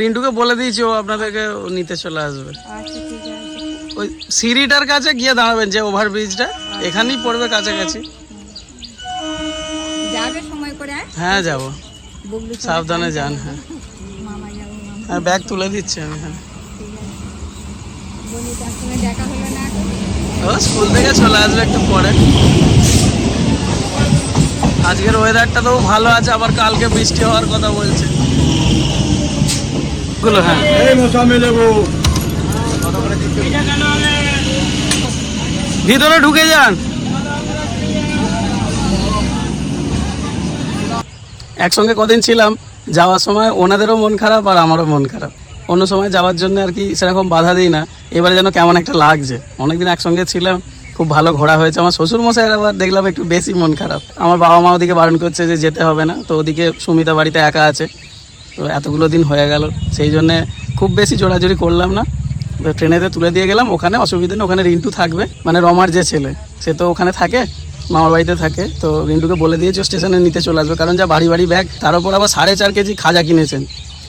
রিন্টুকে বলে দিয়েছি, ও আপনাদেরকে নিতে চলে আসবে। আচ্ছা ঠিক আছে। ওই সিঁড়িটার কাছে গিয়ে দাঁড়াবেন, যে ওভারব্রিজটা এখানেই পড়বে কাছাকাছি। যাবে সময় করে? হ্যাঁ যাবো, বুবলু সাবধানে যান। হ্যাঁ মামা যাবো, মামা। হ্যাঁ ব্যাগ তুলে দিচ্ছি আমি। হ্যাঁ বনিতার সঙ্গে দেখা হলো না ও তো? স্কুল থেকে চলে আসবে একটু পরে। আজকের ওয়েদারটা তো ভালো আছে, আবার কালকে বৃষ্টি হওয়ার কথা বলছে। হ্যাঁ ভিতরে ঢুকে যান। একসঙ্গে কদিন ছিলাম, যাওয়ার সময় ওনাদেরও মন খারাপ আর আমারও মন খারাপ। অন্য সময় যাওয়ার জন্য আর কি সেরকম বাধা দিই না, এবারে যেন কেমন একটা লাগছে। অনেকদিন একসঙ্গে ছিলাম, খুব ভালো ঘোরা হয়েছে। আমার শ্বশুর মশাইয়ের আবার দেখলাম একটু বেশি মন খারাপ। আমার বাবা মা ওদিকে বারণ করছে যে যেতে হবে না, তো ওদিকে সুমিতা বাড়িতে একা আছে। তো এতগুলো দিন হয়ে গেল, সেই জন্যে খুব বেশি জোরাজোরি করলাম না। ট্রেনেতে তুলে দিয়ে গেলাম, ওখানে অসুবিধা নেই। ওখানে রিন্টু থাকবে, মানে রমার যে ছেলে, সে তো ওখানে থাকে, মামার বাড়িতে থাকে। তো রিন্টুকে বলে দিয়েছে স্টেশনে নিতে চলে আসবে, কারণ যা ভারী ভারী ব্যাগ, তার উপর আবার 4.5 কেজি খাজা কিনেছেন,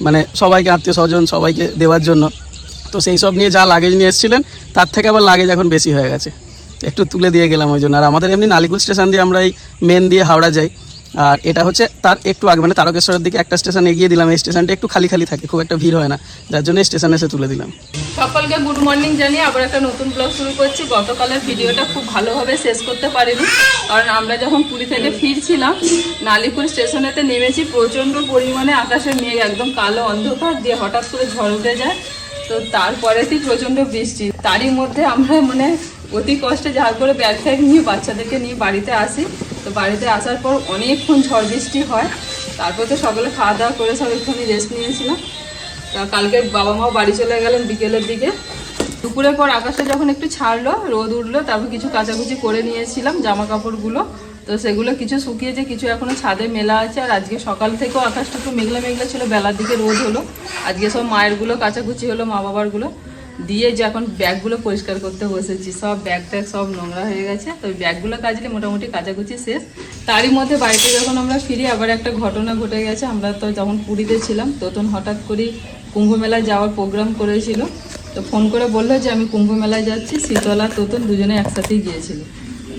মানে সবাইকে, আত্মীয় স্বজন সবাইকে দেওয়ার জন্য। তো সেই সব নিয়ে যা লাগেজ নিয়ে এসেছিলেন, তার থেকে আবার লাগেজ এখন বেশি হয়ে গেছে। একটু তুলে দিয়ে গেলাম ওই জন্য। আর আমাদের এমনি নালিকুল স্টেশন দিয়ে আমরা এই মেন দিয়ে হাওড়া যাই, আর এটা হচ্ছে তার একটু আগে, মানে তারকেশ্বরের দিকে একটা স্টেশন এগিয়ে দিলাম। এই স্টেশনটা একটু খালি খালি থাকে, খুব একটা ভিড় হয় না, যার জন্য স্টেশনে এসে তুলে দিলাম। সকলকে গুড মর্নিং জানিয়ে আবার একটা নতুন ব্লগ শুরু করছি। গতকালের ভিডিওটা খুব ভালোভাবে শেষ করতে পারিনি, কারণ আমরা যখন পুরী থেকে ফিরছিলাম, নালিকুল স্টেশনেতে নেমেছি, প্রচণ্ড পরিমাণে আকাশের মেঘ, একদম কালো অন্ধকার দিয়ে হঠাৎ করে ঝড় উঠে যায়। তো তারপরেতেই প্রচণ্ড বৃষ্টি, তারই মধ্যে আমরা মানে অতি কষ্টে যা করে ব্যাগ ট্যাগ নিয়ে বাচ্চাদেরকে নিয়ে বাড়িতে আসি। তো বাড়িতে আসার পর অনেকক্ষণ ঝড় বৃষ্টি হয়, তারপর তো সকালে খাওয়া দাওয়া করে সব একটুখানি রেস্ট নিয়েছিলাম। তা কালকে বাবা মাও বাড়ি চলে গেলেন বিকেলের দিকে। দুপুরের পর আকাশে যখন একটু ছাড়লো, রোদ উঠলো, তারপর কিছু কাচাকুচি করে নিয়েছিলাম জামা কাপড়গুলো। তো সেগুলো কিছু শুকিয়েছে, কিছু এখনো ছাদে মেলা আছে। আর আজকে সকাল থেকেও আকাশটা একটু মেঘলা মেঘলা ছিল, বেলার দিকে রোদ হলো। আজকে সব মায়েরগুলো কাচাকুচি হলো, মা বাবারগুলো দিয়ে যে এখন ব্যাগগুলো পরিষ্কার করতে বসেছি। সব ব্যাগ ট্যাগ সব নোংরা হয়ে গেছে, তো ব্যাগগুলো কাচলে মোটামুটি কাচাকুচি শেষ। তারই মধ্যে বাড়িতে যখন আমরা ফিরি, আবার একটা ঘটনা ঘটে গেছে। আমরা তো যখন পুরীতে ছিলাম, তখন হঠাৎ করে কুম্ভ মেলায় যাওয়ার প্রোগ্রাম করেছিল। তো ফোন করে বললো যে আমি কুম্ভ মেলায় যাচ্ছি। শীতলা তোতন দুজনে একসাথেই গিয়েছিল।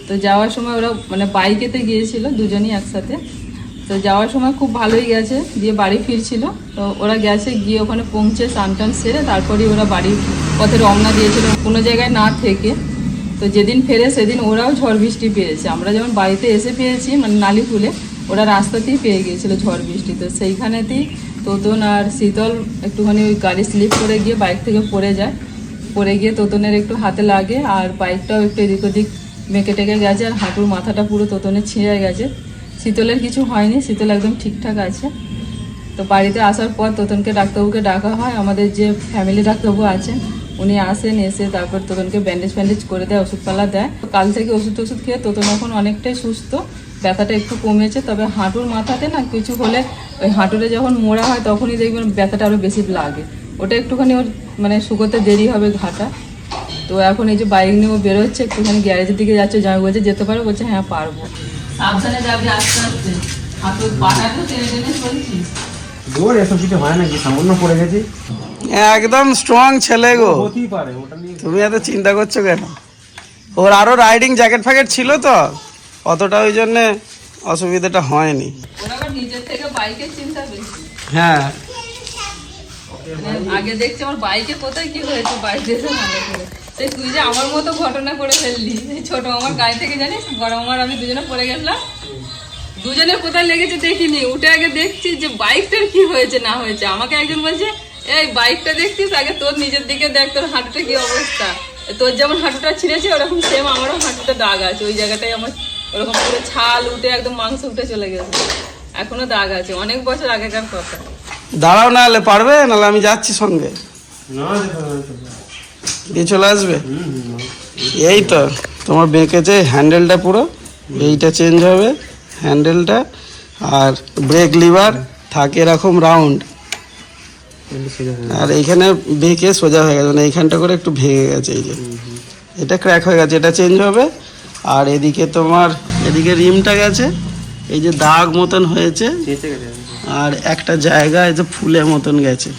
তো যাওয়ার সময় ওরা মানে বাইকেতে গিয়েছিল দুজনেই একসাথে। তো যাওয়ার সময় খুব ভালোই গেছে, দিয়ে বাড়ি ফিরছিল। তো ওরা গেছে, গিয়ে ওখানে পৌঁছে স্নান টান সেরে তারপরেই ওরা বাড়ির পথে রওনা দিয়েছিল, কোনো জায়গায় না থেকে। তো যেদিন ফেরে সেদিন ওরাও ঝড় বৃষ্টি পেয়েছে। আমরা যেমন বাড়িতে এসে পেয়েছি মানে নালিকুলে, ওরা রাস্তাতেই পেয়ে গিয়েছিল ঝড় বৃষ্টি। তো সেইখানেতেই তোতন আর শীতল একটুখানি ওই গাড়ি স্লিপ করে গিয়ে বাইক থেকে পড়ে যায়। পড়ে গিয়ে তোতনের একটু হাতে লাগে, আর বাইকটাও একটু এদিক ওদিক মেকে টেকে গেছে, আর হাঁটুর মাথাটা পুরো তোতনের ছিঁড়ে গেছে। শীতলের কিছু হয়নি, শীতল একদম ঠিকঠাক আছে। তো বাড়িতে আসার পর তোতনকে ডাক্তারবাবুকে ডাকা হয়, আমাদের যে ফ্যামিলি ডাক্তারবাবু আছেন উনি আসেন, এসে তারপর তোতনকে ব্যান্ডেজ ফ্যান্ডেজ করে দেয়, ওষুধপালা দেয়। কাল থেকে ওষুধ খেয়ে তোতন এখন অনেকটাই সুস্থ, ব্যথাটা একটু কমেছে। তবে হাঁটুর মাথাতে না কিছু হলে ওই হাঁটুরে যখন মোড়া হয় তখনই দেখবেন ব্যথাটা আরও বেশি লাগে। ওটা একটুখানি ওর মানে শুকোতে দেরি হবে ঘাটা। তো এখন এই যে বাইক নিয়ে ও বেরোচ্ছে, একটুখানি গ্যারেজের দিকে যাচ্ছে, জামাই বলছে যেতে পারো, বলছে হ্যাঁ পারবো। সাবধানে যাবি আস্তে আস্তে, হাঁটুর পাটা তো টেনে টেনে চলছিস। জোর এসব কিছু হয় নাকি, সামান্য পড়ে গেছি। একদম স্ট্রং ছেলে গো, তুমি এত চিন্তা করছো কেন? ওর আরো রাইডিং জ্যাকেট ফ্যাকেট ছিল তো, অতটা ওই জন্যে অসুবিধাটা হয়নি। ওর আবার নিজের থেকে বাইকের চিন্তা বেশি। হ্যাঁ আগে দেখছি আমার বাইকে কোথায় কি হয়েছে, বাইক এসে মনে করে সেই তুই যে আমার মতো ঘটনা করে ফেললি। ছোট আমার গাড়ি থেকে জানিস, বড় আমার আমি দুজনে পড়ে গেছিলাম, দুজনের কোথায় লেগেছে দেখিনি, উঠে আগে দেখছি যে বাইকটার কি হয়েছে না হয়েছে। আমাকে একজন বলছে এই বাইকটা দেখছিস, আগে তোর নিজের দিকে দেখ, তোর হাঁটুটা কি অবস্থা। তোর যেমন হাঁটুটা ছিঁড়েছে ওরকম সেম আমারও হাঁটুটা দাগ আছে, ওই জায়গাটায় আমার ওরকম পুরো ছাল উঠে একদম মাংস উঠে চলে গেছে, এখনো দাগ আছে, অনেক বছর আগেকার কথা। দাঁড়াও, না হলে পারবে, নাহলে আমি যাচ্ছি সঙ্গে, দিয়ে চলে আসবে। এই তো তোমার বেঁকেছে হ্যান্ডেলটা, পুরো এইটা চেঞ্জ হবে হ্যান্ডেলটা, আর ব্রেক লিভার থাকে এরকম রাউন্ড, আর এইখানে বেঁকে সোজা হয়ে গেছে, মানে এইখানটা করে একটু ভেঙে গেছে, এই যে এটা ক্র্যাক হয়ে গেছে, এটা চেঞ্জ হবে। আর এদিকে তোমার এদিকে রিমটা গেছে, এই যে দাগ মতন হয়েছে, চেঁচে গেছে। আর একটা জায়গায় যে ফুলের মতন গেছে,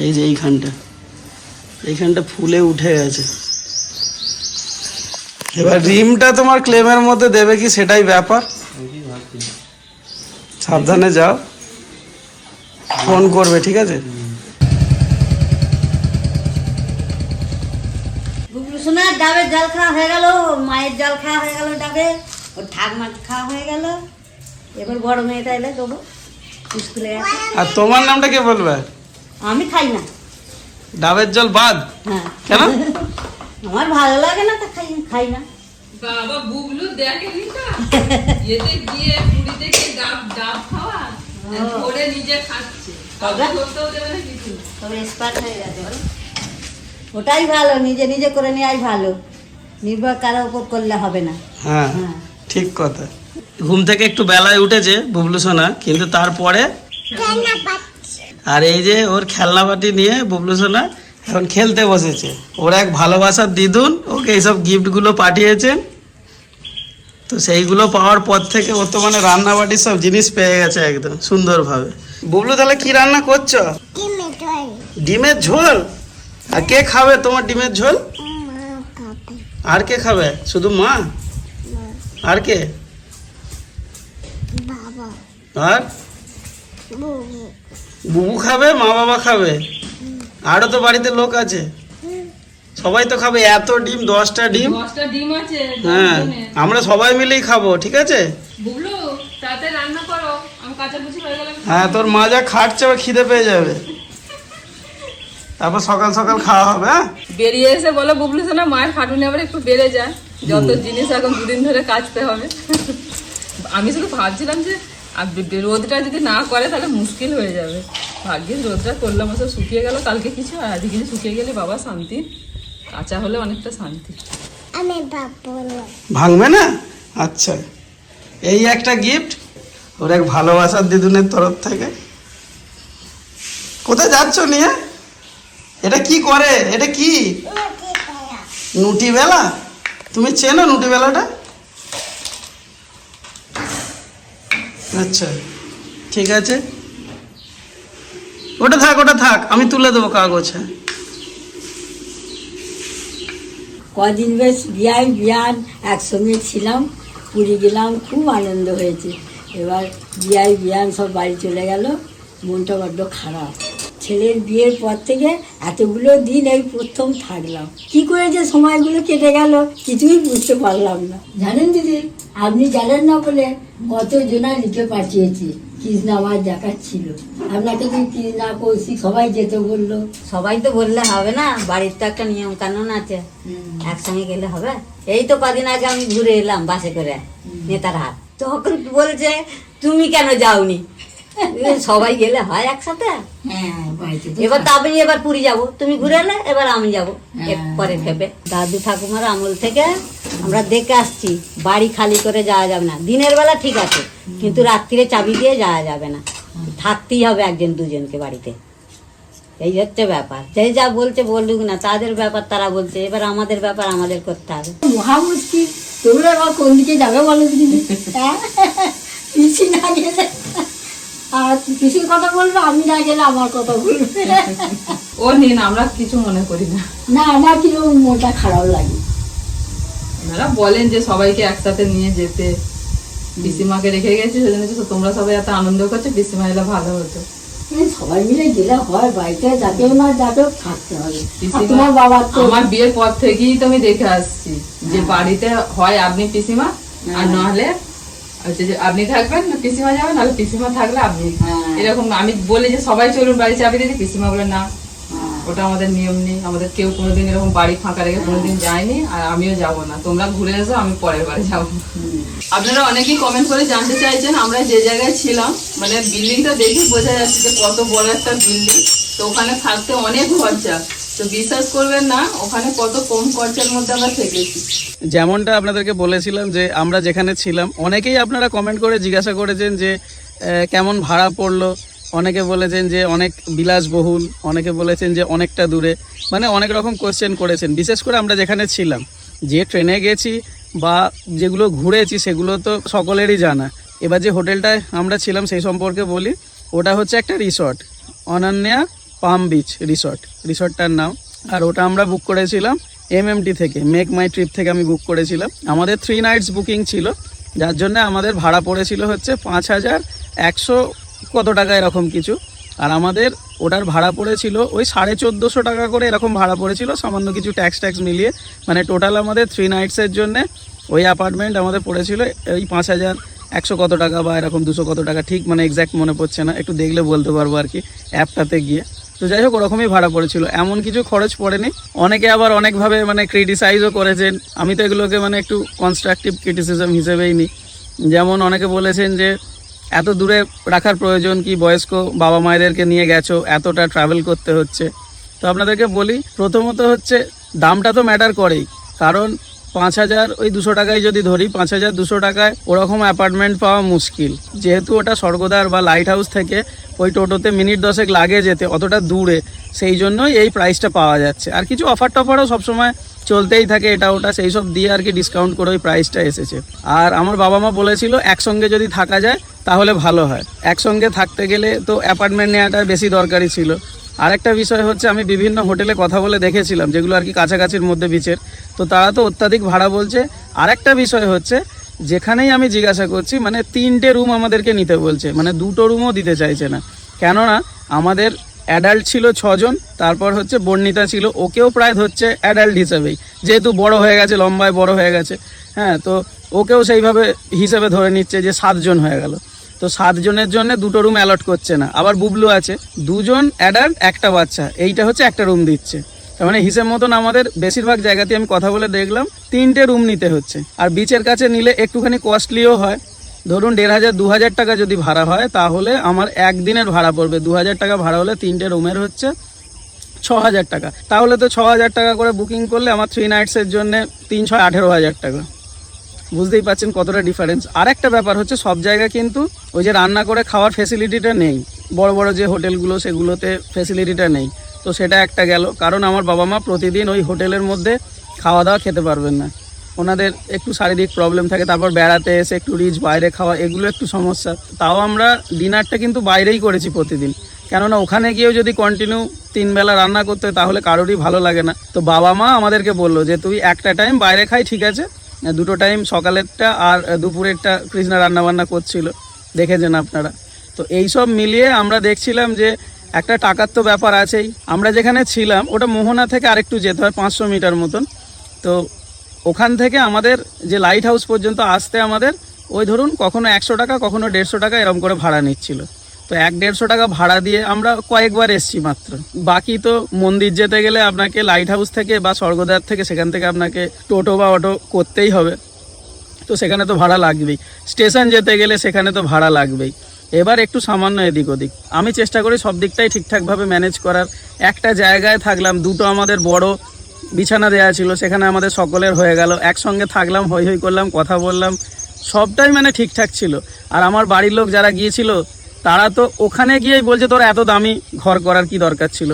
এই যে এইখানটা ফুলে উঠে গেছে। এবার রিমটা তোমার ক্লেমের মধ্যে দেবে কি সেটাই ব্যাপার। সাবধানে যাও, ফোন করবে, ঠিক আছে? বুবলু সোনা ডাবের জল খাওয়া হয়ে গেল, ওর মায়ের জল খাওয়া হয়ে গেল, ডাবে ওর ঠাকমার খাওয়া হয়ে গেল। এবার বড় মেয়েটা এলে দেবো, স্কুলে গেছে। আর তোমার নামটা কে বলবে? আমি খাই না। ডাবের জল বাদ? হ্যাঁ, কেন? আমার ভালো লাগে না, তা খাই না। বাবা বুবলু দেখেনি তো এতে গিয়ে পুরীতে গিয়ে ডাব খাওয়া ধরে নিজে খাচ্ছে, কাউকে ধরতেও দেবে না কিছু। তবে এক্সপার্ট হয়ে গেছে বলো। ওটাই ভালো, নিজে নিজে করে নেওয়াই ভালো, নির্ভর কারোর উপর করলে হবে না। হ্যাঁ, হ্যাঁ। ঠিক কথা। ঘুম থেকে একটু বেলায় উঠেছে বুবলু সোনা, কিন্তু তারপরে আর এই যে ওর খেলনা বাটি নিয়ে বুবলু সোনা এখন খেলতে বসেছে। ওর এক ভালোবাসার দিদুন ওকে এইসব গিফটগুলো পাঠিয়েছেন, তো সেইগুলো পাওয়ার পর থেকে ও তো মানে রান্না বাটির সব জিনিস পেয়ে গেছে একদম সুন্দরভাবে। বুবলু তাহলে কি রান্না করছো? ডিমের ঝোল। আর কে খাবে তোমার ডিমের ঝোল? আর কে খাবে? শুধু মা? আর কে? আর বুবু খাবে, মা বাবা খাবে, আরো তো বাড়িতে লোক আছে, সবাই তো খাবে। এত ডিম, 10টা ডিম। 10টা ডিম আছে, হ্যাঁ, 10 জনের। আমরা সবাই মিলেই খাবো, ঠিক আছে? বুবলু তাতে রান্না করো, আমি কাঁচাকুচি হয়ে গেলাম। হ্যাঁ, তোর মা যা খাটছে ও খিদে পেয়ে যাবে, তারপর সকাল সকাল খাওয়া হবে। হ্যাঁ, বেরিয়ে এসে বলো বুবলু সোনা মায়ের খাটুনি আবার একটু বেড়ে যায়, যত জিনিস এখন দুদিন ধরে কাচতে হবে। আমি শুধু ভাবছিলাম যে আর রোদটা যদি না করে তাহলে মুশকিল হয়ে যাবে। ভাগ্যিস রোদটা করলাম, সব শুকিয়ে গেল কালকে কিছু, আর আজকে কিছু শুকিয়ে গেলে বাবা শান্তি, কাঁচা হলে অনেকটা শান্তি। ভাঙবে না? আচ্ছা, এই একটা গিফট ওর এক ভালোবাসার দিদুনের তরফ থেকে। কোথায় যাচ্ছ নিয়ে? এটা কি করে? এটা কি? নুটি বেলা? তুমি চেনো নুটি বেলাটা? আচ্ছা, ঠিক আছে, ওটা থাক, আমি তুলে দেবো কাগজে। কদিন বেশ বিয়ান একসঙ্গে ছিলাম, পুরী গেলাম, খুব আনন্দ হয়েছে। এবার বিয়ান সব বাড়ি চলে গেল, মনটা বড্ড খারাপ। ছেলের বিয়ের পর থেকে এতগুলো দিন এই প্রথম থাকলাম, কি করে যে সময়গুলো কেটে গেল কিছুই বুঝতে পারলাম না। জানেন দিদি, আপনি জানেন না বলে কতজনা লিখে পাঠিয়েছি, কৃষ্ণা আমার দেখাচ্ছিল, আপনাকে কি কৃষ্ণা কৌশিক সবাই যেতে বললো। সবাই তো বললে হবে না, বাড়ির তো একটা নিয়ম কানুন আছে, একসঙ্গে গেলে হবে। এই তো কদিন আগে আমি ঘুরে এলাম বাসে করে নেতার হাট, তখন বলছে তুমি কেন যাওনি? সবাই গেলে হয় একসাথে। হ্যাঁ, বাড়িতে তো এবার তো আমি এবার পুরী যাব, তুমি ঘুরে এলে, এবার আমি যাব পরে ভেবে। দাদু ঠাকুমার আমল থেকে আমরা দেখে আসছি, বাড়ি খালি করে যাওয়া যাবে না। দিনের বেলা ঠিক আছে, কিন্তু রাত্রিরে চাবি দিয়ে যাওয়া যাবে না, থাকতেই হবে একজন দুজনকে বাড়িতে। এই হচ্ছে ব্যাপার। যে যা বলছে বলুক না, তাদের ব্যাপার তারা বলছে, এবার আমাদের ব্যাপার আমাদের করতে হবে। মহা মুশকিল। তোমরা আবার কোন দিকে যাবে বলো দিদি? হ্যাঁ? পিসি না গেলে, আর পিসির কথা বলবে, আমি না গেলে আমার কথা বলবে। ও নিন, আমরা কিছু মনে করি না। না, আমার কিরকম মনটা খারাপ লাগে। ওনারা বলেন যে সবাইকে একসাথে নিয়ে যেতে, পিসিমাকে রেখে গেছি সেজন্য তো তোমরা সবাই এত আনন্দ করছো, পিসিমা এলে ভালো হতো। সবাই মিলে গেলে হয়, বাড়িতে যাকেও না যাকেও থাকতে হবে। আর পিসিমা- তোমার বাবার তো আমার বিয়ের পর থেকেই তো আমি দেখে আসছি যে বাড়িতে হয় আপনি পিসিমা, আর নাহলে হচ্ছে যে আপনি থাকবেন, না পিসিমা যাবেন, নাহলে পিসিমা থাকলে আপনি। হ্যাঁ। এরকম আমি বলি যে সবাই চলুন বাড়ি চাবি দিদি, পিসিমা বলে না, ওটা আমাদের নিয়ম নেই, আমাদের কেউ কোনোদিন এরকম বাড়ি ফাঁকা রেখে কোনোদিন যায়নি, আর আমিও যাব না। তোমরা ঘুরে এসো, আমি পরের বাড়ি যাবো। আপনারা অনেকেই কমেন্ট করে জানতে চাইছেন আমরা যে জায়গায় ছিলাম, মানে বিল্ডিংটা দেখে বোঝা যাচ্ছে যে কত বড় একটা বিল্ডিং, তো ওখানে থাকতে অনেক খরচা। তো বিশ্বাস করবেন না, ওখানে কত কম খরচার মধ্যে আমরা থেকেছি। যেমনটা আপনাদেরকে বলেছিলাম যে আমরা যেখানে ছিলাম, অনেকেই আপনারা কমেন্ট করে জিজ্ঞাসা করেছেন যে কেমন ভাড়া পড়লো। অনেকে বলেছেন যে অনেক বিলাসবহুল, অনেকে বলেছেন যে অনেকটা দূরে, মানে অনেক রকম কোয়েশ্চেন করেছেন। বিশেষ করে আমরা যেখানে ছিলাম, যে ট্রেনে গেছি বা যেগুলো ঘুরেছি সেগুলো তো সকলেরই জানা। এবার যে হোটেলটায় আমরা ছিলাম সেই সম্পর্কে বলি। ওটা হচ্ছে একটা রিসর্ট, অনন্যা পাম বিচ রিসর্টটার নাম। আর ওটা আমরা বুক করেছিলাম MMT থেকে, মেক মাই ট্রিপ থেকে আমি বুক করেছিলাম। আমাদের 3 নাইটস বুকিং ছিল, যার জন্য আমাদের ভাড়া পড়েছিল হচ্ছে 5100 কত টাকা এরকম কিছু। আর আমাদের ওটার ভাড়া পড়েছিল ওই 1450 টাকা করে এরকম ভাড়া পড়েছিল, সামান্য কিছু ট্যাক্স মিলিয়ে। মানে টোটাল আমাদের 3 নাইটসের জন্য ওই অ্যাপার্টমেন্ট আমাদের পড়েছিল এই 5100 কত টাকা বা এরকম 200 কত টাকা, ঠিক মানে এক্স্যাক্ট মনে পড়ছে না, একটু দেখলে বলতে পারবো আর কি অ্যাপটাতে গিয়ে। তো যাই হোক ওরকমই ভাড়া পড়েছিল, এমন কিছু খরচ পড়েনি। অনেকে আবার অনেকভাবে মানে ক্রিটিসাইজও করেছেন, আমি তো এগুলোকে মানে একটু কনস্ট্রাকটিভ ক্রিটিসিজম হিসেবেই নিই। যেমন অনেকে বলেছেন যে এত দূরে রাখার প্রয়োজন কি, বয়স্ক বাবা মায়েদেরকে নিয়ে গেছো, এতটা ট্রাভেল করতে হচ্ছে। তো আপনাদেরকে বলি, প্রথমত হচ্ছে দামটা তো ম্যাটার করেই, কারণ 5200 টাকায় যদি ধরি, 5200 টাকায় ওরকম অ্যাপার্টমেন্ট পাওয়া মুশকিল। যেহেতু ওটা স্বর্গদ্বার বা লাইট হাউস থেকে ওই টোটোতে মিনিট 10 লাগে যেতে, অতটা দূরে, সেই জন্যই এই প্রাইসটা পাওয়া যাচ্ছে। আর কিছু অফার টফারও সবসময় চলতেই থাকে, এটা ওটা সেই সব দিয়ে আর কি ডিসকাউন্ট করে ওই প্রাইসটা এসেছে। আর আমার বাবা মা বলেছিল একসঙ্গে যদি থাকা যায় তাহলে ভালো হয়। একসঙ্গে থাকতে গেলে তো অ্যাপার্টমেন্ট নেওয়াটা বেশি দরকারি ছিল। আরেকটা বিষয় হচ্ছে, আমি বিভিন্ন হোটেলে কথা বলে দেখেছিলাম যেগুলো আর কি কাছাকাছির মধ্যে বিচের, তো তারা তো অত্যাধিক ভাড়া বলছে। আরেকটা বিষয় হচ্ছে, যেখানেই আমি জিজ্ঞাসা করছি মানে 3টে রুম আমাদেরকে নিতে বলছে, মানে 2টো রুমও দিতে চাইছে না। কেননা আমাদের অ্যাডাল্ট ছিল 6 জন, তারপর হচ্ছে বর্ণিতা ছিল, ওকেও প্রায় ধরছে অ্যাডাল্ট হিসাবেই, যেহেতু বড় হয়ে গেছে, লম্বায় বড় হয়ে গেছে। হ্যাঁ, তো ওকেও সেইভাবে হিসেবে ধরে নিচ্ছে যে 7 জন হয়ে গেল। তো 7 জনের জন্য 2টো রুম অ্যালট করছে না। আবার বুবলু আছে, 2 জন অ্যাডাল্ট, একটা বাচ্চা, এইটা হচ্ছে একটা রুম দিচ্ছে। তার মানে হিসেব মতন আমাদের বেশিরভাগ জায়গাতে আমি কথা বলে দেখলাম 3টে রুম নিতে হচ্ছে। আর বিচের কাছে নিলে একটুখানি কস্টলিও হয়। ধরুন 1500-2000 টাকা যদি ভাড়া হয়, তাহলে আমার একদিনের ভাড়া পড়বে 2000 টাকা ভাড়া হলে 3টে রুমের হচ্ছে 6000 টাকা। তাহলে তো 6000 টাকা করে বুকিং করলে আমার 3 নাইটসের জন্য 3-6-18,000 টাকা। বুঝতেই পাচ্ছেন কতটা ডিফারেন্স। আর একটা ব্যাপার হচ্ছে, সব জায়গায় কিন্তু ওই যে রান্না করে খাওয়ার ফেসিলিটিটা নেই, বড় বড় যে হোটেলগুলো সেগুলোতে ফেসিলিটিটা নেই। তো সেটা একটা গেল, কারণ আমার বাবা মা প্রতিদিন ওই হোটেলের মধ্যে খাওয়া দাওয়া খেতে পারবেন না, ওনাদের একটু শারীরিক প্রবলেম থাকে। তারপর বেড়াতে এসে একটু রিচ বাইরে খাওয়া, এগুলো একটু সমস্যা। তাও আমরা ডিনারটা কিন্তু বাইরেই করেছি প্রতিদিন, কেননা ওখানে গিয়েও যদি কন্টিনিউ 3 বেলা রান্না করতে হয় তাহলে কারোরই ভালো লাগে না। তো বাবা মা আমাদেরকে বললো যে তুই একটা টাইম বাইরে খাই, ঠিক আছে, 2টো টাইম সকালেরটা আর দুপুরেরটা কৃষ্ণা রান্নাবান্না করছিল, দেখেছেন আপনারা। তো এইসব মিলিয়ে আমরা দেখছিলাম যে একটা টাকার তো ব্যাপার আছেই। আমরা যেখানে ছিলাম ওটা মোহনা থেকে আরেকটু যেতে হয় 500 মিটার মতন। তো ওখান থেকে আমাদের যে লাইট হাউস পর্যন্ত আসতে আমাদের ওই ধরুন কখনো 100 টাকা, কখনো 150 টাকা এরকম করে ভাড়া নিচ্ছিল। তো 100-150 টাকা ভাড়া দিয়ে আমরা কয়েকবার এসছি মাত্র। বাকি তো মন্দির যেতে গেলে আপনাকে লাইট হাউস থেকে বা স্বর্গদ্বার থেকে, সেখান থেকে আপনাকে টোটো বা অটো করতেই হবে, তো সেখানে তো ভাড়া লাগবেই। স্টেশন যেতে গেলে সেখানে তো ভাড়া লাগবেই। এবার একটু সামান্য এদিক ওদিক, আমি চেষ্টা করি সব দিকটাই ঠিকঠাকভাবে ম্যানেজ করার। একটা জায়গায় থাকলাম, 2টো আমাদের বড় বিছানা দেওয়া ছিল, সেখানে আমাদের সকলের হয়ে গেল, একসঙ্গে থাকলাম, হই হই করলাম, কথা বললাম, সবটাই মানে ঠিকঠাক ছিল। আর আমার বাড়ির লোক যারা গিয়েছিল তারা তো ওখানে গিয়েই বলছে তোর এত দামি ঘর করার কি দরকার ছিল,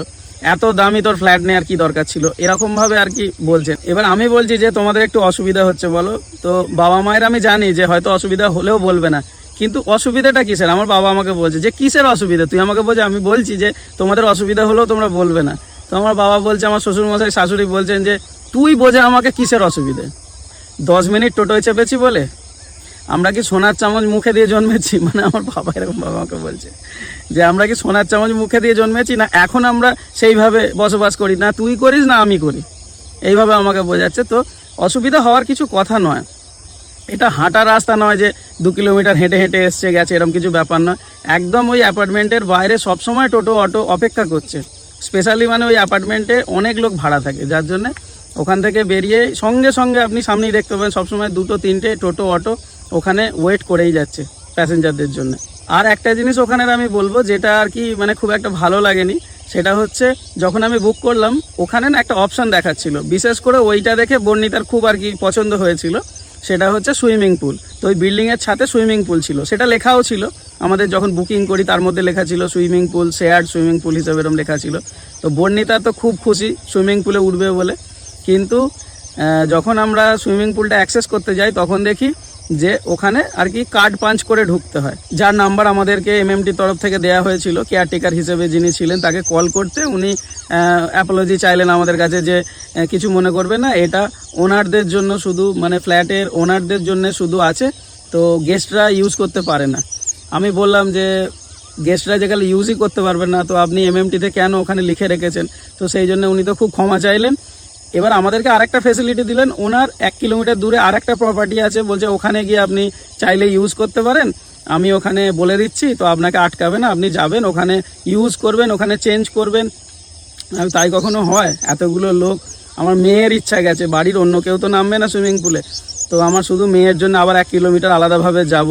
এত দামি তোর ফ্ল্যাট নেওয়ার কি দরকার ছিল, এরকম ভাবে আর কি বলছেন। এবার আমি বলছি যে তোমাদের একটু অসুবিধা হচ্ছে বলো, তো বাবা মায়ের আমি জানি যে হয়তো অসুবিধা হলেও বলবে না, কিন্তু অসুবিধাটা কিসের? আমার বাবা আমাকে বলছে যে কিসের অসুবিধা, তুই আমাকে বলছে, আমি বলছি যে তোমাদের অসুবিধা হলেও তোমরা বলবে না। তো আমার বাবা বলছে, আমার শ্বশুর মশাই শাশুড়ি বলছেন যে তুই বোঝা আমাকে কিসের অসুবিধে, 10 মিনিট টোটোয় চেপেছি বলে আমরা কি সোনার চামচ মুখে দিয়ে জন্মেছি? মানে আমার বাবা এরকম বাবা আমাকে বলছে যে আমরা কি সোনার চামচ মুখে দিয়ে জন্মেছি না এখন আমরা সেইভাবে বসবাস করি, না তুই করিস না আমি করি, এইভাবে আমাকে বোঝাচ্ছে। তো অসুবিধা হওয়ার কিছু কথা নয়, এটা হাঁটা রাস্তা নয় যে 2 কিলোমিটার হেঁটে হেঁটে এসছে গেছে, এরকম কিছু ব্যাপার নয়। একদম ওই অ্যাপার্টমেন্টের বাইরে সবসময় টোটো অটো অপেক্ষা করছে। স্পেশালি মানে ওই অ্যাপার্টমেন্টে অনেক লোক ভাড়া থাকে, যার জন্য ওখান থেকে বেরিয়ে সঙ্গে সঙ্গে আপনি সামনেই দেখতে পাবেন সবসময় 2-3টে টোটো অটো ওখানে ওয়েট করেই যাচ্ছে প্যাসেঞ্জারদের জন্য। আর একটা জিনিস ওখানের আমি বলবো যেটা আর কি মানে খুব একটা ভালো লাগেনি, সেটা হচ্ছে যখন আমি বুক করলাম ওখানে না একটা অপশন দেখাচ্ছিল, বিশেষ করে ওইটা দেখে বর্ণিতার খুব আর কি পছন্দ হয়েছিল, সেটা হচ্ছে সুইমিং পুল। তো ওই বিল্ডিংয়ের ছাদে সুইমিং পুল ছিল, সেটা লেখাও ছিল আমাদের যখন বুকিং করি, তার মধ্যে লেখা ছিল swimming pool, shared swimming pool হিসেবে এরকম লেখা ছিল। তো বর্ণিতা তো খুব খুশি সুইমিং পুলে উঠবে বলে, কিন্তু যখন আমরা সুইমিং পুলটা অ্যাক্সেস করতে যাই তখন দেখি যে ওখানে আর কি কার্ড পাঞ্চ করে ঢুকতে হয়। যার নাম্বার আমাদেরকে এমএমটি তরফ থেকে দেয়া হয়েছিল, কেয়ারটেকার হিসেবে যিনি ছিলেন, তাকে কল করতে উনি অ্যাপোলজি চাইলেন আমাদের কাছে যে কিছু মনে করবে না, এটা ওনারদের জন্য শুধু, মানে ফ্ল্যাটের ওনারদের জন্য শুধু আছে, তো গেস্টরা ইউজ করতে পারে না। আমি বললাম যে গেস্টরা যেখানে ইউজই করতে পারবেন না, তো আপনি এমএমটিতে কেন ওখানে লিখে রেখেছেন? তো সেই জন্য উনি তো খুব ক্ষমা চাইলেন। এবার আমাদেরকে আরেকটা ফেসিলিটি দিলেন, ওনার 1 কিলোমিটার দূরে আরেকটা প্রপার্টি আছে, বলছে ওখানে গিয়ে আপনি চাইলে ইউজ করতে পারেন, আমি ওখানে বলে দিচ্ছি, তো আপনাকে আটকাবে না, আপনি যাবেন ওখানে ইউজ করবেন, ওখানে চেঞ্জ করবেন। আমি তাই কখনো হয়? এতগুলো লোক, আমার মেয়ের ইচ্ছা গেছে, বাড়ির অন্য কেউ তো নামবে না সুইমিং পুলে, তো আমার শুধু মেয়ের জন্য আবার 1 কিলোমিটার আলাদাভাবে যাব,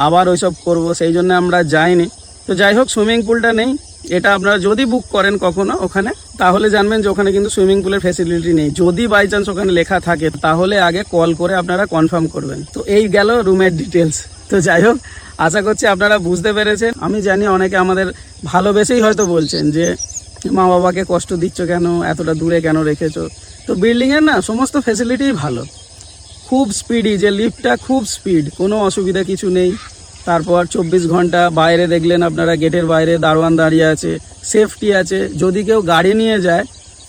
আবার ওইসব করব, সেই জন্য আমরা যাইনি। তো যাই হোক, সুইমিং পুলটা নেই, এটা আপনারা যদি বুক করেন কখনো ওখানে, তাহলে জানবেন যে ওখানে কিন্তু সুইমিং পুলের ফ্যাসিলিটি নেই। যদি বাই চান্স ওখানে লেখা থাকে, তাহলে আগে কল করে আপনারা কনফার্ম করবেন। তো এই গেল রুমের ডিটেলস। তো যাই হোক, আশা করছি আপনারা বুঝতে পেরেছেন। আমি জানি অনেকে আমাদের ভালোবেসেই হয়তো বলছেন যে মা বাবাকে কষ্ট দিচ্ছ কেন, এতটা দূরে কেন রেখেছো। তো বিল্ডিংয়ের না সমস্ত ফ্যাসিলিটিই ভালো, খুব স্পিডি, যে লিফটটা খুব স্পিড, কোনো অসুবিধা কিছু নেই। তারপর 24 ঘন্টা বাইরে দেখলেন আপনারা, গেটের বাইরে দারোয়ান দাঁড়িয়ে আছে, সেফটি আছে। যদি কেউ গাড়ি নিয়ে যায়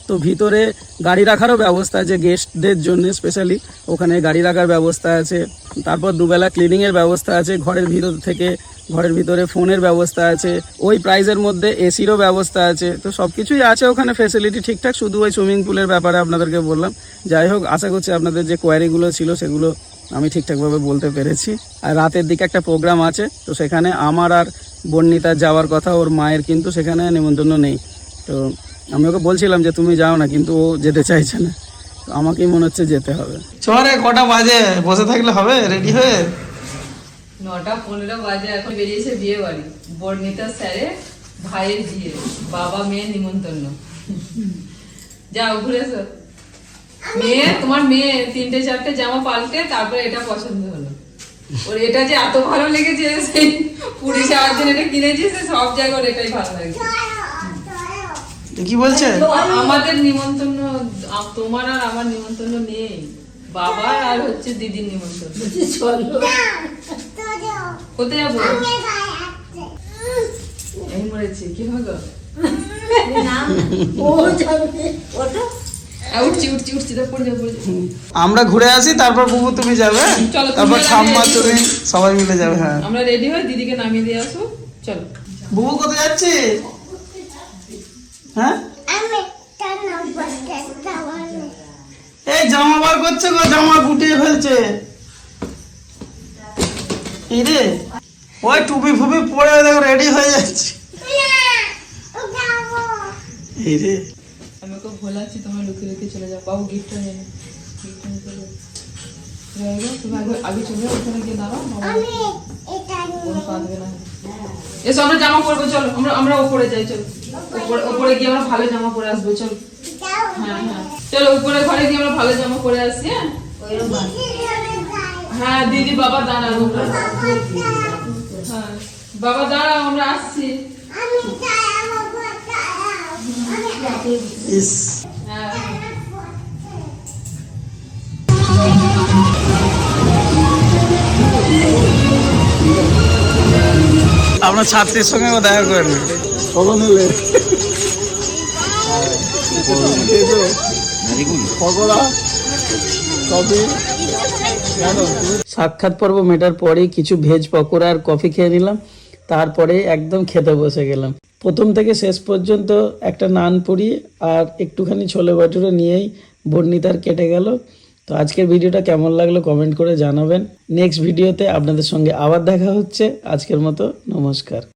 তো ভিতরে গাড়ি রাখারও ব্যবস্থা আছে, গেস্টদের জন্য স্পেশালি ওখানে গাড়ি রাখার ব্যবস্থা আছে। তারপর দুবেলা ক্লিনিংয়ের ব্যবস্থা আছে, ঘরের ভিতরে ফোনের ব্যবস্থা আছে, ওই প্রাইসের মধ্যে এসিরও ব্যবস্থা আছে। তো সব কিছুই আছে ওখানে, ফ্যাসিলিটি ঠিকঠাক, শুধু ওই সুইমিং পুলের ব্যাপারে আপনাদেরকে বললাম। যাই হোক, আশা করছি আপনাদের যে কোয়ারিগুলো ছিল সেগুলো আমি ঠিকঠাকভাবে বলতে পেরেছি। আর রাতের দিকে একটা প্রোগ্রাম আছে, তো সেখানে আমার আর বর্ণিতার যাওয়ার কথা, ওর মায়ের কিন্তু সেখানে নিমন্ত্রণ নেই। তো আমি ওকে বলছিলাম যে তুমি যাও না, কিন্তু ও যেতে চাইছে না, তো আমাকেই মনে হচ্ছে যেতে হবে। চরে কটা বাজে, বসে থাকলে হবে রেডি হয়ে? 9:15 বাজে, এখন বেরিয়েছে বিয়ে বাড়ি, বর্ণিতা স্যারের ভাইয়ের বিয়ে, বাবা মেয়ের নিমন্ত্রণ। যাও ঘুরে এসো। তোমার মেয়ে 3-4টে জামা পাল্টে তারপরে এটা পছন্দ হলো ওর, এটা যে এত ভালো লেগেছে, সেই পুরী যাওয়ার জন্য এটা কিনেছি, সে সব জায়গায় এটাই ভালো লাগে। কি বলছে? আমাদের নিমন্ত্রণ, তোমার আর আমার নিমন্ত্রণ নেই, বাবার আর হচ্ছে দিদির নিমন্ত্রণ। কোথায় যাবো? এই মরেছে কি ভাগো, উঠছি তো পড়ে যাবো। আমরা ঘুরে আসি, তারপর বুবু তুমি যাবে, তারপর ঠাম্মা তুমি সবাই মিলে যাবে। হ্যাঁ, আমরা রেডি হই, দিদিকে নামিয়ে দিয়ে আসো। চলো। বুবু কোথায় যাচ্ছি? হ্যাঁ, এই জামা বার করছে গো, জামা গুটিয়ে ফেলছে। এই রে, ওই টুপি ফুপি পরে দেখো রেডি হয়ে যাচ্ছে। এই রে, আমি ওকে ভোলাচ্ছি, তোমার লুকিয়ে লুকিয়ে চলে যাও। বাবু গিফটটা নিয়ে নে, গিফটটা নিয়ে চলে যাও। তুমি আগে চলে যাও, ওখানে গিয়ে দাঁড়াও, কাঁদবে না। এসো, আমরা জামা পরবো, চলো আমরা ওপরে যাই, চলো ওপরে গিয়ে আমরা ভালো জামা পরে আসবো, চলো। হ্যাঁ হ্যাঁ, চলো উপরে ঘরে গিয়ে আমরা ভালো জামা পরে আসি। হ্যাঁ দিদি, বাবা দাঁড়াও, হ্যাঁ বাবা দাঁড়াও, আমরা আসছি। হ্যাঁ, আপনার ছাত্রীর সঙ্গে দেখা করেন কখন হলে? সাক্ষাৎ পর্ব মেটার পরে কিছু ভেজ পকোড়া আর কফি খেয়ে নিলাম, তারপরে একদম খেতে বসে গেলাম। প্রথম থেকে শেষ পর্যন্ত একটা নান পুরি আর একটুখানি ছোলে ভাটুরে নিয়েই বর্ণিতার কেটে গেল। তো আজকের ভিডিওটা কেমন লাগলো কমেন্ট করে জানাবেন। নেক্সট ভিডিওতে আপনাদের সঙ্গে আবার দেখা হচ্ছে। আজকের মতো নমস্কার।